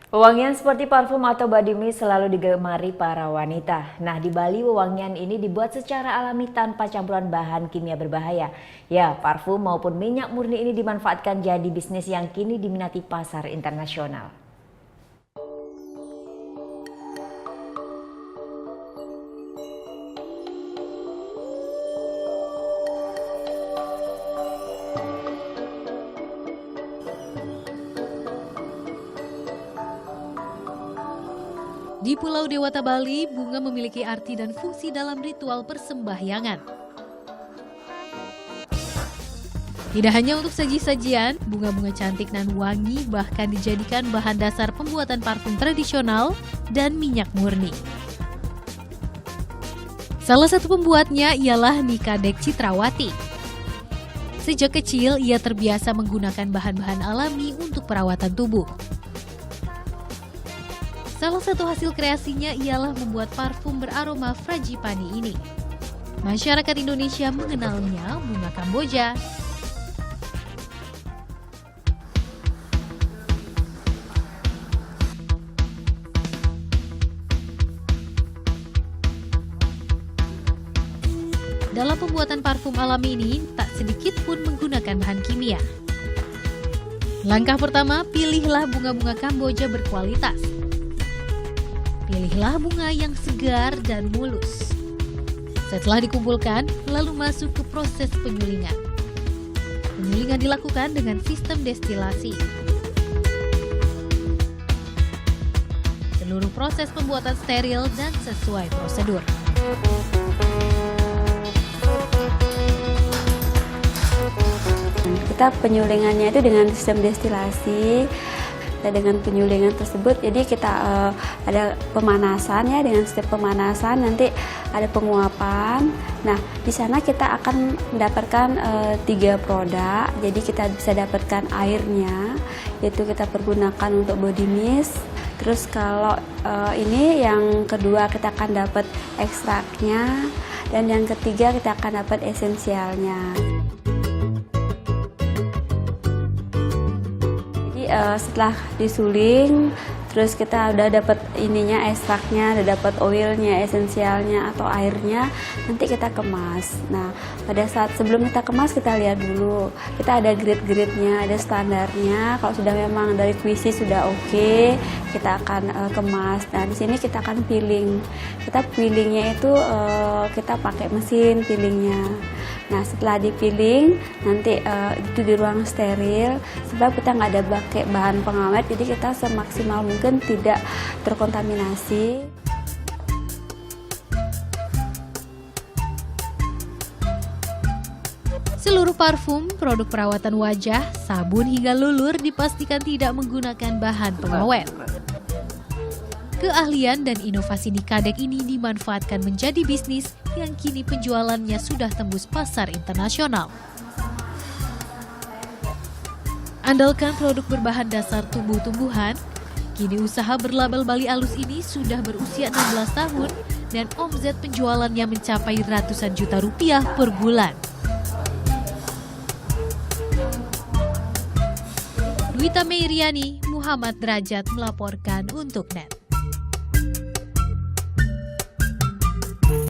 Wewangian seperti parfum atau body mist selalu digemari para wanita. Nah, di Bali wewangian ini dibuat secara alami tanpa campuran bahan kimia berbahaya. Ya, parfum maupun minyak murni ini dimanfaatkan jadi bisnis yang kini diminati pasar internasional. Di Pulau Dewata, Bali, bunga memiliki arti dan fungsi dalam ritual persembahyangan. Tidak hanya untuk saji-sajian, bunga-bunga cantik dan wangi bahkan dijadikan bahan dasar pembuatan parfum tradisional dan minyak murni. Salah satu pembuatnya ialah Nikadek Citrawati. Sejak kecil, ia terbiasa menggunakan bahan-bahan alami untuk perawatan tubuh. Salah satu hasil kreasinya ialah membuat parfum beraroma frangipani ini. Masyarakat Indonesia mengenalnya bunga Kamboja. Dalam pembuatan parfum alami ini, tak sedikit pun menggunakan bahan kimia. Langkah pertama, pilihlah bunga-bunga Kamboja berkualitas. Pilihlah bunga yang segar dan mulus. Setelah dikumpulkan, lalu masuk ke proses penyulingan. Penyulingan dilakukan dengan sistem destilasi. Seluruh proses pembuatan steril dan sesuai prosedur. Kita penyulingannya itu dengan sistem destilasi. Dengan penyulingan tersebut, jadi kita ada pemanasan ya, dengan step pemanasan nanti ada penguapan. Nah, di sana kita akan mendapatkan 3 produk. Jadi kita bisa dapatkan airnya, yaitu kita pergunakan untuk body mist. Terus kalau ini yang kedua kita akan dapat ekstraknya, dan yang ketiga kita akan dapat esensialnya. Setelah disuling, terus kita udah dapat ininya, ekstraknya, udah dapat oilnya, esensialnya atau airnya, nanti kita kemas. Nah, pada saat sebelum kita kemas, kita lihat dulu, kita ada grade-grade-nya, ada standarnya. Kalau sudah memang dari QC sudah oke, kita akan kemas. Nah, di sini kita akan peeling. Kita peelingnya itu kita pakai mesin peelingnya. Nah, setelah dipiling, nanti itu di ruang steril, sebab kita nggak ada pakai bahan pengawet, jadi kita semaksimal mungkin tidak terkontaminasi. Seluruh parfum, produk perawatan wajah, sabun hingga lulur dipastikan tidak menggunakan bahan pengawet. Keahlian dan inovasi Nikadek ini dimanfaatkan menjadi bisnis yang kini penjualannya sudah tembus pasar internasional. Andalkan produk berbahan dasar tumbuh-tumbuhan, kini usaha berlabel Bali Alus ini sudah berusia 16 tahun dan omset penjualannya mencapai ratusan juta rupiah per bulan. Dwita Meiriani, Muhammad Derajat melaporkan untuk NET.